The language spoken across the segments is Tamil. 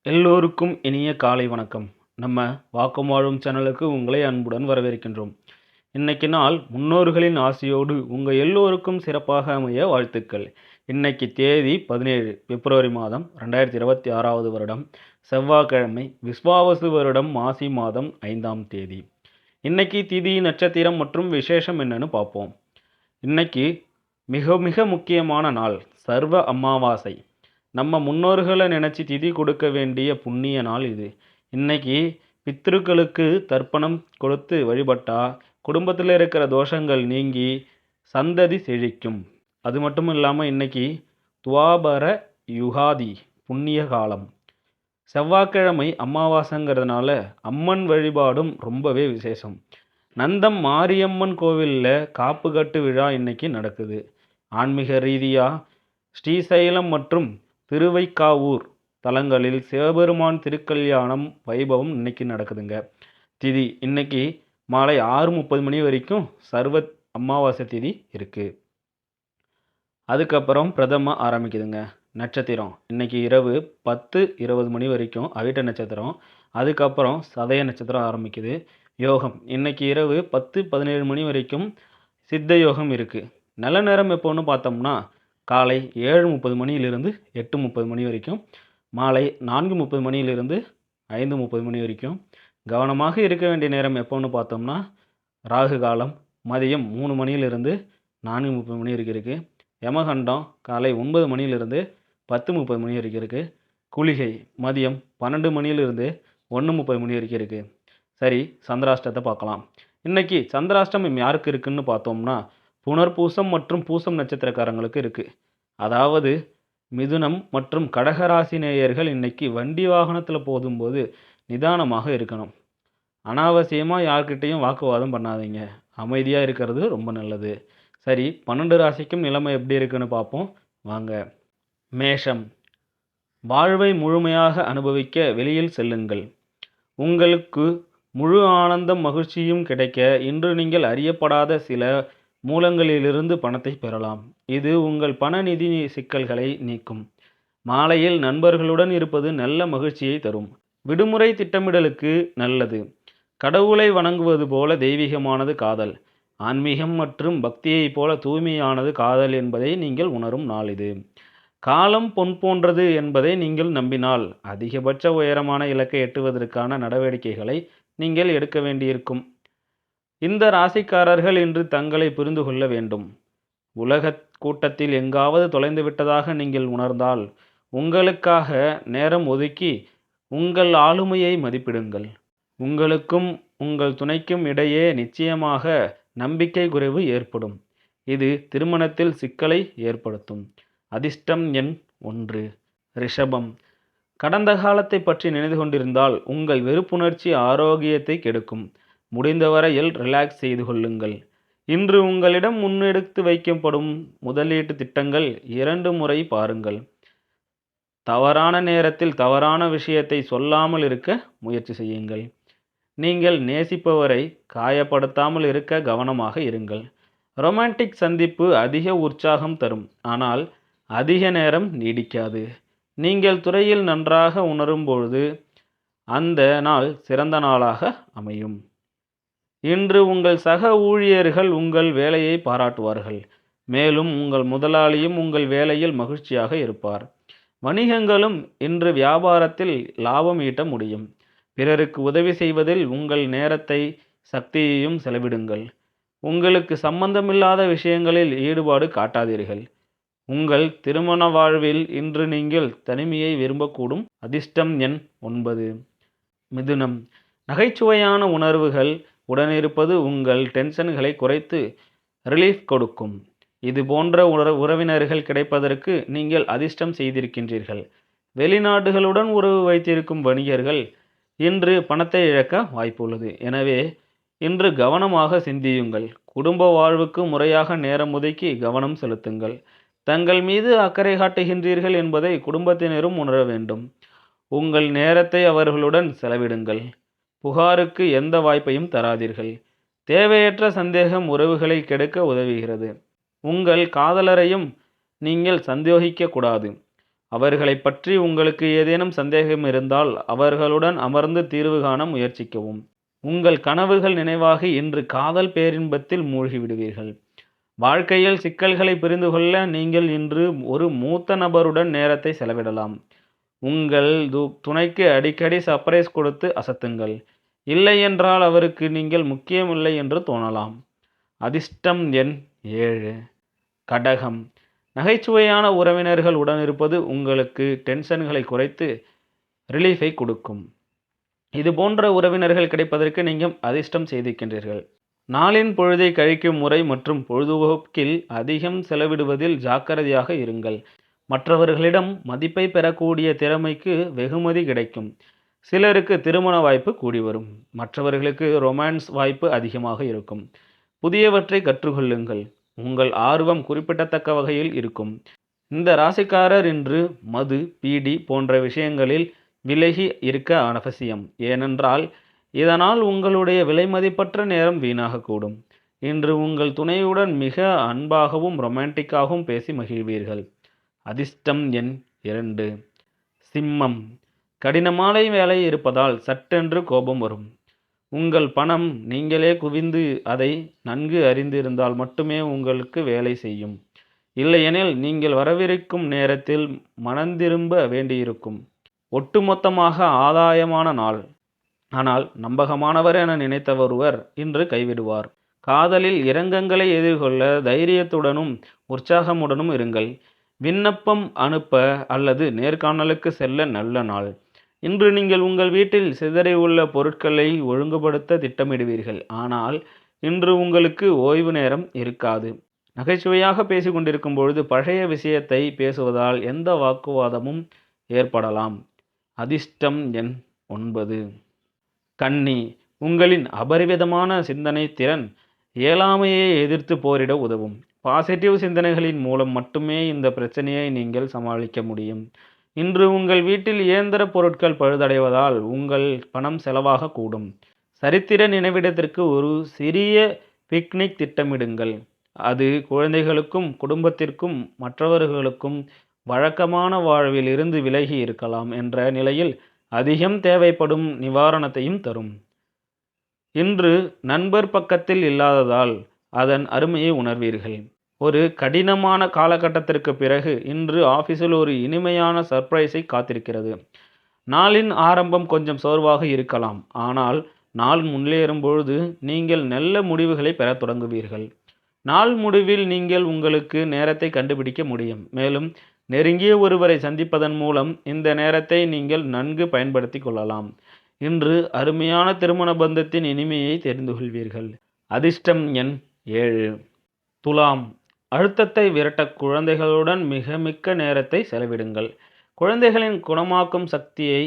எல்லோருக்கும் இனிய காலை வணக்கம். நம்ம வாக்கம் வாழும் சேனலுக்கு உங்களை அன்புடன் வரவேற்கின்றோம். இன்னைக்கு நாள் முன்னோர்களின் ஆசியோடு உங்க எல்லோருக்கும் சிறப்பாக அமைய வாழ்த்துக்கள். இன்னைக்கு தேதி 17 பிப்ரவரி மாதம் 2026வது வருடம் செவ்வாய்க்கிழமை, விஸ்வாவசு வருடம் மாசி மாதம் 5ஆம் தேதி. இன்னைக்கு திதி, நட்சத்திரம் மற்றும் விசேஷம் என்னன்னு பார்ப்போம். இன்னைக்கு மிக மிக முக்கியமான நாள், சர்வ அமாவாசை. நம்ம முன்னோர்களை நினச்சி திதி கொடுக்க வேண்டிய புண்ணிய நாள் இது. இன்னைக்கு பித்ருக்களுக்கு தர்ப்பணம் கொடுத்து வழிபட்டா குடும்பத்தில் இருக்கிற தோஷங்கள் நீங்கி சந்ததி செழிக்கும். அது மட்டும் இல்லாமல் இன்னைக்கு துவாபர யுகாதி புண்ணிய காலம். செவ்வாய்க்கிழமை அமாவாசைங்கிறதுனால அம்மன் வழிபாடும் ரொம்பவே விசேஷம். நந்தம் மாரியம்மன் கோவிலில் காப்புக்கட்டு விழா இன்னைக்கு நடக்குது. ஆன்மீக ரீதியாக ஸ்ரீசைலம் மற்றும் திருவைக்காவூர் தலங்களில் சிவபெருமான் திருக்கல்யாணம் வைபவம் இன்னைக்கு நடக்குதுங்க. திதி இன்னைக்கு மாலை 6:30 மணி வரைக்கும் சர்வ அமாவாசை திதி இருக்குது. அதுக்கப்புறம் பிரதம ஆரம்பிக்குதுங்க. நட்சத்திரம் இன்னைக்கு இரவு 10:20 மணி வரைக்கும் அவிட்ட நட்சத்திரம். அதுக்கப்புறம் சதய நட்சத்திரம் ஆரம்பிக்குது. யோகம் இன்னைக்கு இரவு 10:17 மணி வரைக்கும் சித்த யோகம் இருக்குது. நல்ல நேரம் எப்போன்னு பார்த்தோம்னா காலை 7:30 மணியிலிருந்து 8:30 மணி வரைக்கும், மாலை 4:30 மணியிலிருந்து 5:30 மணி வரைக்கும். கவனமாக இருக்க வேண்டிய நேரம் எப்போன்னு பார்த்தோம்னா ராகு காலம் மதியம் 3 மணியிலிருந்து 4:30 மணி வரைக்கும் இருக்குது. யமகண்டம் காலை 9 மணியிலிருந்து 10:30 மணி வரைக்கும் இருக்குது. குளிகை மதியம் 12 மணியிலிருந்து 1:30 மணி வரைக்கும் இருக்குது. சரி, சந்திராஷ்டத்தை பார்க்கலாம். இன்னைக்கு சந்திராஷ்டமம் யாருக்கு இருக்குன்னு பார்த்தோம்னா புனர்பூசம் மற்றும் பூசம் நட்சத்திரக்காரங்களுக்கு இருக்குது. அதாவது மிதுனம் மற்றும் கடகராசி நேயர்கள் இன்னைக்கு வண்டி வாகனத்தில் போகும்போது நிதானமாக இருக்கணும். அனாவசியமாக யார்கிட்டையும் வாக்குவாதம் பண்ணாதீங்க. அமைதியாக இருக்கிறது ரொம்ப நல்லது. சரி, 12 ராசிக்கும் நிலைமை எப்படி இருக்குன்னு பார்ப்போம் வாங்க. மேஷம், வாழ்வை முழுமையாக அனுபவிக்க வெளியில் செல்லுங்கள். உங்களுக்கு முழு ஆனந்தம் மகிழ்ச்சியும் கிடைக்க இன்று நீங்கள் அறியப்படாத சில மூலங்களிலிருந்து பணத்தை பெறலாம். இது உங்கள் பண நிதி சிக்கல்களை நீக்கும். மாலையில் நண்பர்களுடன் இருப்பது நல்ல மகிழ்ச்சியை தரும். விடுமுறை திட்டமிடலுக்கு நல்லது. கடவுளை வணங்குவது போல தெய்வீகமானது காதல். ஆன்மீகம் மற்றும் பக்தியைப் போல தூய்மையானது காதல் என்பதை நீங்கள் உணரும் நாள் இது. காலம் பொன் போன்றது என்பதை நீங்கள் நம்பினால் அதிகபட்ச உயரமான இலக்கை எட்டுவதற்கான நடவடிக்கைகளை நீங்கள் எடுக்க வேண்டியிருக்கும். இந்த ராசிக்காரர்கள் இன்று தங்களை புரிந்து கொள்ள வேண்டும். உலக கூட்டத்தில் எங்காவது தொலைந்து விட்டதாக நீங்கள் உணர்ந்தால் உங்களுக்காக நேரம் ஒதுக்கி உங்கள் ஆளுமையை மதிப்பிடுங்கள். உங்களுக்கும் உங்கள் துணைக்கும் இடையே நிச்சயமாக நம்பிக்கை குறைவு ஏற்படும். இது திருமணத்தில் சிக்கலை ஏற்படுத்தும். அதிர்ஷ்டம் எண் 1. ரிஷபம், கடந்த காலத்தை பற்றி நினைத்து கொண்டிருந்தால் உங்கள் வெறுப்புணர்ச்சி ஆரோக்கியத்தை கெடுக்கும். முடிந்தவரையில் ரிலாக்ஸ் செய்து கொள்ளுங்கள். இன்று உங்களிடம் முன்னெடுத்து வைக்கப்படும் முதலீட்டு திட்டங்கள் 2 முறை பாருங்கள். தவறான நேரத்தில் தவறான விஷயத்தை சொல்லாமல் இருக்க முயற்சி செய்யுங்கள். நீங்கள் நேசிப்பவரை காயப்படுத்தாமல் இருக்க கவனமாக இருங்கள். ரொமான்டிக் சந்திப்பு அதிக உற்சாகம் தரும், ஆனால் அதிக நேரம் நீடிக்காது. நீங்கள் துறையில் நன்றாக உணரும் பொழுது அந்த நாள் சிறந்த நாளாக அமையும். இன்று உங்கள் சக ஊழியர்கள் உங்கள் வேலையை பாராட்டுவார்கள். மேலும் உங்கள் முதலாளியும் உங்கள் வேலையில் மகிழ்ச்சியாக இருப்பார். வணிகங்களும் இன்று வியாபாரத்தில் லாபம் ஈட்ட முடியும். பிறருக்கு உதவி செய்வதில் உங்கள் நேரத்தை சக்தியையும் செலவிடுங்கள். உங்களுக்கு சம்பந்தமில்லாத விஷயங்களில் ஈடுபாடு காட்டாதீர்கள். உங்கள் திருமண வாழ்வில் இன்று நீங்கள் தனிமையை விரும்பக்கூடும். அதிர்ஷ்டம் எண் 9. மிதுனம், நகைச்சுவையான உணர்வுகள் உடனிருப்பது உங்கள் டென்ஷன்களை குறைத்து ரிலீஃப் கொடுக்கும். இது போன்ற உறவினர்கள் கிடைப்பதற்கு நீங்கள் அதிர்ஷ்டம் செய்திருக்கின்றீர்கள். வெளிநாடுகளுடன் உறவு வைத்திருக்கும் வணிகர்கள் இன்று பணத்தை இழக்க வாய்ப்புள்ளது. எனவே இன்று கவனமாக சிந்தியுங்கள். குடும்ப வாழ்வுக்கு முறையாக நேரம் ஒதுக்கி கவனம் செலுத்துங்கள். தங்கள் மீது அக்கறை காட்டுகின்றீர்கள் என்பதை குடும்பத்தினரும் உணர வேண்டும். உங்கள் நேரத்தை அவர்களுடன் செலவிடுங்கள். புகாருக்கு எந்த வாய்ப்பையும் தராதீர்கள். தேவையற்ற சந்தேகம் உறவுகளை கெடுக்க உதவுகிறது. உங்கள் காதலரையும் நீங்கள் சந்தேகிக்க கூடாது. அவர்களைப் பற்றி உங்களுக்கு ஏதேனும் சந்தேகம் இருந்தால் அவர்களுடன் அமர்ந்து தீர்வு காண முயற்சிக்கவும். உங்கள் கனவுகள் நினைவாகி இன்று காதல் பேரின்பத்தில் மூழ்கிவிடுவீர்கள். வாழ்க்கையில் சிக்கல்களை புரிந்து கொள்ள நீங்கள் இன்று ஒரு மூத்த நபருடன் நேரத்தை செலவிடலாம். உங்கள் துணைக்கு அடிக்கடி சர்ப்ரைஸ் கொடுத்து அசத்துங்கள். இல்லை என்றால் அவருக்கு நீங்கள் முக்கியமில்லை என்று தோணலாம். அதிர்ஷ்டம் எண் 7. கடகம். நகைச்சுவையான உறவினர்கள் உடனிருப்பது உங்களுக்கு டென்ஷன்களை குறைத்து ரிலீஃபை கொடுக்கும். இது போன்ற உறவினர்கள் கிடைப்பதற்கு நீங்கள் அதிர்ஷ்டம் செய்திருக்கின்றீர்கள். நாளின் பொழுதை கழிக்கும் முறை மற்றும் பொழுதுபோக்கில் அதிகம் செலவிடுவதில் ஜாக்கிரதையாக இருங்கள். மற்றவர்களிடம் மதிப்பை பெறக்கூடிய திறமைக்கு வெகுமதி கிடைக்கும். சிலருக்கு திருமண வாய்ப்பு கூடி வரும். மற்றவர்களுக்கு ரொமான்ஸ் வாய்ப்பு அதிகமாக இருக்கும். புதியவற்றை கற்றுக்கொள்ளுங்கள். உங்கள் ஆர்வம் குறிப்பிடத்தக்க வகையில் இருக்கும். இந்த ராசிக்காரர் இன்று மது, பீடி போன்ற விஷயங்களில் விலகி இருக்க அவசியம். ஏனென்றால் இதனால் உங்களுடைய விலைமதிப்பற்ற நேரம் வீணாகக்கூடும். இன்று உங்கள் துணையுடன் மிக அன்பாகவும் ரொமான்டிக்காகவும் பேசி மகிழ்வீர்கள். அதிர்ஷ்டம் எண் 2. சிம்மம். கடினமான வேலை இருப்பதால் சட்டென்று கோபம் வரும். உங்கள் பணம் நீங்களே குவிந்து அதை நன்கு அறிந்திருந்தால் மட்டுமே உங்களுக்கு வேலை செய்யும். இல்லையெனில் நீங்கள் வரவிருக்கும் நேரத்தில் மனந்திரும்ப வேண்டியிருக்கும். ஒட்டுமொத்தமாக ஆதாயமான நாள். ஆனால் நம்பகமானவர் என நினைத்த ஒருவர் இன்று கைவிடுவார். காதலில் இரங்கங்களை எதிர்கொள்ள தைரியத்துடனும் உற்சாகமுடனும் இருங்கள். விண்ணப்பம் அனுப்ப அல்லது நேர்காணலுக்கு செல்ல நல்ல நாள். இன்று நீங்கள் உங்கள் வீட்டில் சிதறியுள்ள பொருட்களை ஒழுங்குபடுத்த திட்டமிடுவீர்கள். ஆனால் இன்று உங்களுக்கு ஓய்வு நேரம் இருக்காது. நகைச்சுவையாக பேசிக்கொண்டிருக்கும் பொழுது பழைய விஷயத்தை பேசுவதால் எந்த வாக்குவாதமும் ஏற்படலாம். அதிர்ஷ்டம் எண் 9. கன்னி. உங்களின் அபரிவிதமான சிந்தனை திறன் இயலாமையை எதிர்த்து போரிட உதவும். பாசிட்டிவ் சிந்தனைகளின் மூலம் மட்டுமே இந்த பிரச்சனையை நீங்கள் சமாளிக்க முடியும். இன்று உங்கள் வீட்டில் இயந்திர பொருட்கள் பழுதடைவதால் உங்கள் பணம் செலவாக கூடும். சரித்திர நினைவிடத்திற்கு ஒரு சிறிய பிக்னிக் திட்டமிடுங்கள். அது குழந்தைகளுக்கும் குடும்பத்திற்கும் மற்றவர்களுக்கும் வழக்கமான வாழ்வில் இருந்து விலகி இருக்கலாம் என்ற நிலையில் அதிகம் தேவைப்படும் நிவாரணத்தையும் தரும். இன்று நண்பர் பக்கத்தில் இல்லாததால் அதன் அருமையை உணர்வீர்கள். ஒரு கடினமான காலகட்டத்திற்கு பிறகு இன்று ஆஃபீஸில் ஒரு இனிமையான சர்ப்ரைஸை காத்திருக்கிறது. நாளின் ஆரம்பம் கொஞ்சம் சோர்வாக இருக்கலாம். ஆனால் நாள் முன்னேறும் பொழுது நீங்கள் நல்ல முடிவுகளை பெறத் தொடங்குவீர்கள். நாள் முடிவில் நீங்கள் உங்களுக்கு நேரத்தை கண்டுபிடிக்க முடியும். மேலும் நெருங்கிய ஒருவரை சந்திப்பதன் மூலம் இந்த நேரத்தை நீங்கள் நன்கு பயன்படுத்தி கொள்ளலாம். இன்று அருமையான திருமண பந்தத்தின் இனிமையை தெரிந்து கொள்வீர்கள். அதிர்ஷ்டம் எண் 7. துலாம். அழுத்தத்தை விரட்ட குழந்தைகளுடன் மிக நேரத்தை செலவிடுங்கள். குழந்தைகளின் குணமாக்கும் சக்தியை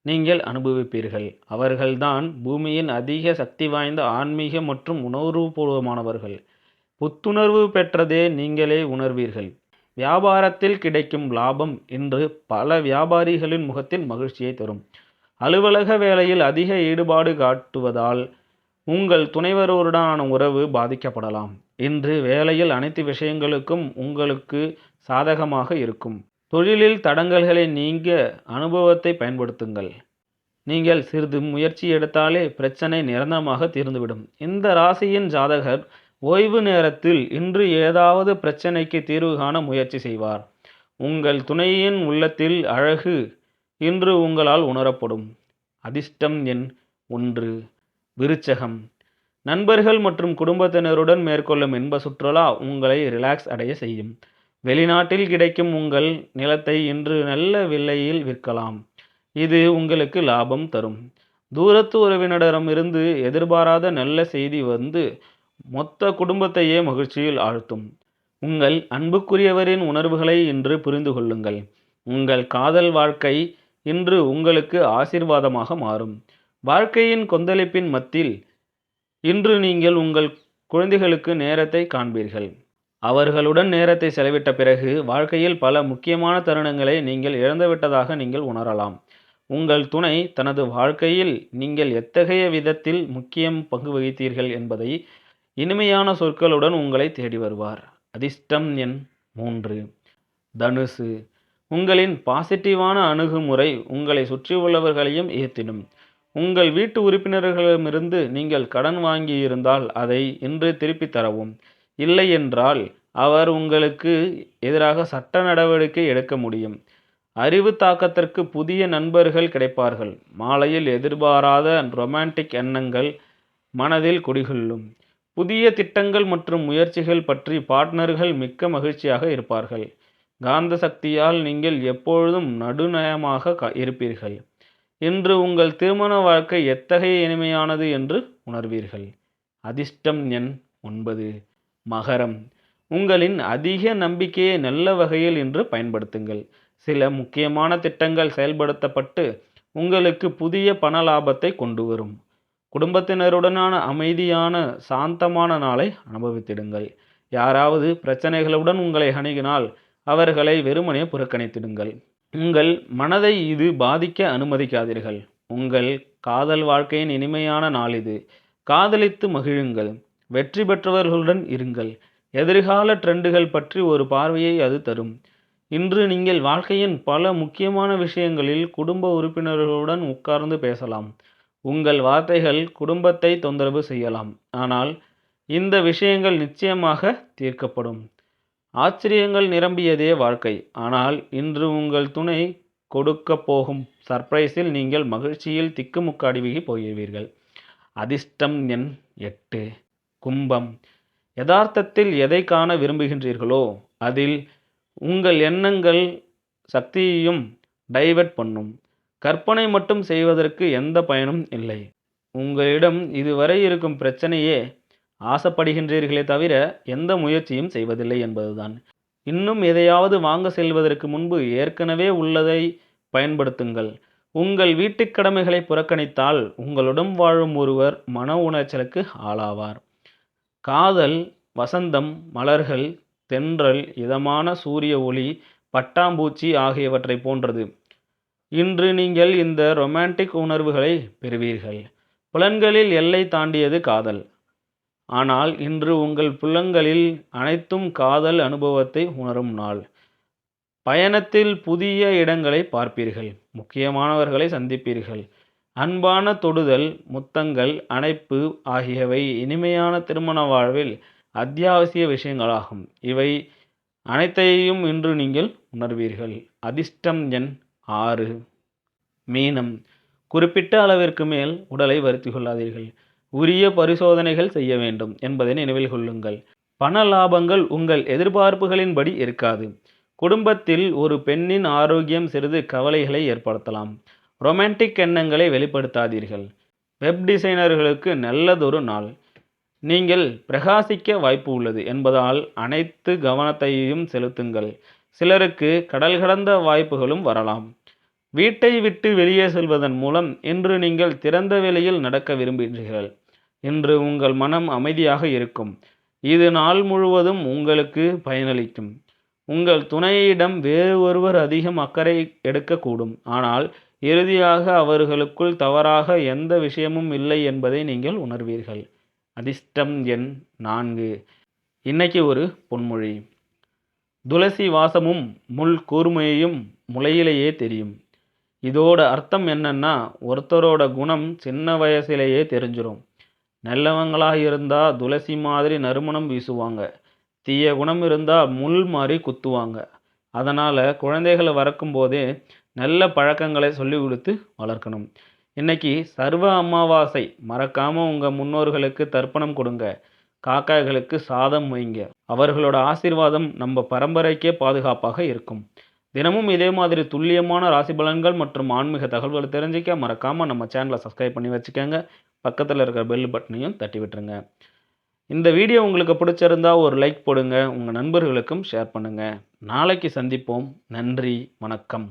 நீங்கள் அனுபவிப்பீர்கள். அவர்கள்தான் பூமியின் அதிக சக்தி வாய்ந்த ஆன்மீக மற்றும் உணர்வுபூர்வமானவர்கள். புத்துணர்வு பெற்றதே நீங்களே உணர்வீர்கள். வியாபாரத்தில் கிடைக்கும் லாபம் இன்று பல வியாபாரிகளின் முகத்தில் மகிழ்ச்சியை தரும். அலுவலக வேலையில் அதிக ஈடுபாடு காட்டுவதால் உங்கள் துணைவருடனான உறவு பாதிக்கப்படலாம். இன்று வேலையில் அனைத்து விஷயங்களுக்கும் உங்களுக்கு சாதகமாக இருக்கும். தொழிலில் தடங்கல்களை நீங்க அனுபவத்தை பயன்படுத்துங்கள். நீங்கள் சிறிது முயற்சி எடுத்தாலே பிரச்சனை நிரந்தரமாக தீர்ந்துவிடும். இந்த ராசியின் ஜாதகர் ஓய்வு நேரத்தில் இன்று ஏதாவது பிரச்சனைக்கு தீர்வு காண முயற்சி செய்வார். உங்கள் துணையின் உள்ளத்தில் அழகு இன்று உங்களால் உணரப்படும். அதிர்ஷ்டம் எண் 1. விருச்சகம். நண்பர்கள் மற்றும் குடும்பத்தினருடன் மேற்கொள்ளும் இன்ப சுற்றுலா உங்களை ரிலாக்ஸ் அடைய செய்யும். வெளிநாட்டில் கிடைக்கும் உங்கள் நிலத்தை இன்று நல்ல விலையில் விற்கலாம். இது உங்களுக்கு லாபம் தரும். தூரத்து உறவினரிடமிருந்து எதிர்பாராத நல்ல செய்தி வந்து மொத்த குடும்பத்தையே மகிழ்ச்சியில் ஆழ்த்தும். உங்கள் அன்புக்குரியவரின் உணர்வுகளை இன்று புரிந்து கொள்ளுங்கள். உங்கள் காதல் வாழ்க்கை இன்று உங்களுக்கு ஆசீர்வாதமாக மாறும். வாழ்க்கையின் கொந்தளிப்பின் மத்தியில் இன்று நீங்கள் உங்கள் குழந்தைகளுக்கு நேரத்தை காண்பீர்கள். அவர்களுடன் நேரத்தை செலவிட்ட பிறகு வாழ்க்கையில் பல முக்கியமான தருணங்களை நீங்கள் இழந்துவிட்டதாக நீங்கள் உணரலாம். உங்கள் துணை தனது வாழ்க்கையில் நீங்கள் எத்தகைய விதத்தில் முக்கியம் பங்கு வகித்தீர்கள் என்பதை இனிமையான சொற்களுடன் உங்களை தேடி வருவார். அதிர்ஷ்டம் எண் 3. தனுசு. உங்களின் பாசிட்டிவான அணுகுமுறை உங்களை சுற்றியுள்ளவர்களையும் ஈர்த்திடும். உங்கள் வீட்டு உறுப்பினர்களிடமிருந்து நீங்கள் கடன் வாங்கியிருந்தால் அதை இன்று திருப்பித் தரவும். இல்லையென்றால் அவர் உங்களுக்கு எதிராக சட்ட நடவடிக்கை எடுக்க முடியும். அறிவு தாக்கத்திற்கு புதிய நண்பர்கள் கிடைப்பார்கள். மாலையில் எதிர்பாராத ரொமான்டிக் எண்ணங்கள் மனதில் குடிகொள்ளும். புதிய திட்டங்கள் மற்றும் முயற்சிகள் பற்றி பார்ட்னர்கள் மிக்க மகிழ்ச்சியாக இருப்பார்கள். காந்த சக்தியால் நீங்கள் எப்பொழுதும் நடுநயமாக இருப்பீர்கள். இன்று உங்கள் திருமண வாழ்க்கை எத்தகைய இனிமையானது என்று உணர்வீர்கள். அதிர்ஷ்டம் எண் 9. மகரம். உங்களின் அதிக நம்பிக்கையை நல்ல வகையில் இன்று பயன்படுத்துங்கள். சில முக்கியமான திட்டங்கள் செயல்படுத்தப்பட்டு உங்களுக்கு புதிய பண லாபத்தை கொண்டு வரும். குடும்பத்தினருடனான அமைதியான சாந்தமான நாளை அனுபவித்திடுங்கள். யாராவது பிரச்சனைகளுடன் உங்களை அணுகினால் அவர்களை வெறுமனே புறக்கணித்திடுங்கள். உங்கள் மனதை இது பாதிக்க அனுமதிக்காதீர்கள். உங்கள் காதல் வாழ்க்கையின் இனிமையான நாள் இது. காதலித்து மகிழுங்கள். வெற்றி பெற்றவர்களுடன் இருங்கள். எதிர்கால ட்ரெண்டுகள் பற்றி ஒரு பார்வையை அது தரும். இன்று நீங்கள் வாழ்க்கையின் பல முக்கியமான விஷயங்களில் குடும்ப உறுப்பினர்களுடன் உட்கார்ந்து பேசலாம். உங்கள் வார்த்தைகள் குடும்பத்தை தொந்தரவு செய்யலாம், ஆனால் இந்த விஷயங்கள் நிச்சயமாக தீர்க்கப்படும். ஆச்சரியங்கள் நிரம்பியதே வாழ்க்கை, ஆனால் இன்று உங்கள் துணை கொடுக்கப் போகும் சர்ப்ரைஸில் நீங்கள் மகிழ்ச்சியில் திக்குமுக்காடி போகிறீர்கள். அதிர்ஷ்டம் எண் 8. கும்பம். யதார்த்தத்தில் எதை காண விரும்புகின்றீர்களோ அதில் உங்கள் எண்ணங்கள் சக்தியையும் டைவர்ட் பண்ணும். கற்பனை மட்டும் செய்வதற்கு எந்த பயனும் இல்லை. உங்களிடம் இதுவரை இருக்கும் பிரச்சனையே ஆசைப்படுகின்றீர்களே தவிர எந்த முயற்சியும் செய்வதில்லை என்பதுதான். இன்னும் எதையாவது வாங்க செல்வதற்கு முன்பு ஏற்கனவே உள்ளதை பயன்படுத்துங்கள். உங்கள் வீட்டுக் கடமைகளை புறக்கணித்தால் உங்களுடன் வாழும் ஒருவர் மன உளைச்சலுக்கு ஆளாவார். காதல் வசந்தம், மலர்கள், தென்றல், இதமான சூரிய ஒளி, பட்டாம்பூச்சி ஆகியவற்றை போன்றது. இன்று நீங்கள் இந்த ரொமான்டிக் உணர்வுகளை பெறுவீர்கள். புலன்களில் எல்லை தாண்டியது காதல். ஆனால் இன்று உங்கள் புலன்களில் அனைத்தும் காதல் அனுபவத்தை உணரும் நாள். பயணத்தில் புதிய இடங்களை பார்ப்பீர்கள். முக்கியமானவர்களை சந்திப்பீர்கள். அன்பான தொடுதல், முத்தங்கள், அணைப்பு ஆகியவை இனிமையான திருமண வாழ்வில் அத்தியாவசிய விஷயங்களாகும். இவை அனைத்தையும் இன்று நீங்கள் உணர்வீர்கள். அதிர்ஷ்டம் எண் 6. மீனம். குறிப்பிட்ட அளவிற்கு மேல் உடலை வருத்திக் கொள்ளாதீர்கள். உரிய பரிசோதனைகள் செய்ய வேண்டும் என்பதை நினைவில் கொள்ளுங்கள். பண லாபங்கள் உங்கள் எதிர்பார்ப்புகளின்படி இருக்காது. குடும்பத்தில் ஒரு பெண்ணின் ஆரோக்கியம் சிறிது கவலைகளை ஏற்படுத்தலாம். ரொமான்டிக் எண்ணங்களை வெளிப்படுத்தாதீர்கள். வெப் டிசைனர்களுக்கு நல்லதொரு நாள். நீங்கள் பிரகாசிக்க வாய்ப்பு உள்ளது என்பதால் அனைத்து கவனத்தையும் செலுத்துங்கள். சிலருக்கு கடல் கடந்த வாய்ப்புகளும் வரலாம். வீட்டை விட்டு வெளியே செல்வதன் மூலம் இன்று நீங்கள் திறந்த வெளியில் நடக்க விரும்புகிறீர்கள். இன்று உங்கள் மனம் அமைதியாக இருக்கும். இது நாள் முழுவதும் உங்களுக்கு பயனளிக்கும். உங்கள் துணையிடம் வேறு ஒருவர் அதிகம் அக்கறை எடுக்கக்கூடும், ஆனால் இறுதியாக அவர்களுக்குள் தவறாக எந்த விஷயமும் இல்லை என்பதை நீங்கள் உணர்வீர்கள். அதிர்ஷ்டம் எண் 4. இன்னைக்கு ஒரு பொன்மொழி. துளசி வாசமும் முள் கூர்மையும் முளையிலேயே தெரியும். இதோட அர்த்தம் என்னன்னா, ஒருத்தரோட குணம் சின்ன வயசுலேயே தெரிஞ்சிடும். நல்லவங்களாக இருந்தால் துளசி மாதிரி நறுமணம் வீசுவாங்க. தீய குணம் இருந்தால் முள் மாதிரி குத்துவாங்க. அதனால் குழந்தைகளை வளர்க்கும் போதே நல்ல பழக்கங்களை சொல்லி கொடுத்து வளர்க்கணும். இன்னைக்கு சர்வ அமாவாசை, மறக்காமல் உங்கள் முன்னோர்களுக்கு தர்ப்பணம் கொடுங்க. காக்காய்களுக்கு சாதம் வைங்க. அவர்களோட ஆசீர்வாதம் நம்ம பரம்பரைக்கே பாதுகாப்பாக இருக்கும். தினமும் இதே மாதிரி துல்லியமான ராசி பலன்கள் மற்றும் ஆன்மீக தகவல்களை தெரிஞ்சிக்க மறக்காமல் நம்ம சேனலை சப்ஸ்கிரைப் பண்ணி வச்சுக்கோங்க. பக்கத்தில் இருக்கிற பெல் பட்டனையும் தட்டி விட்டுருங்க. இந்த வீடியோ உங்களுக்கு பிடிச்சிருந்தா ஒரு லைக் போடுங்க. உங்கள் நண்பர்களுக்கும் ஷேர் பண்ணுங்கள். நாளைக்கு சந்திப்போம். நன்றி, வணக்கம்.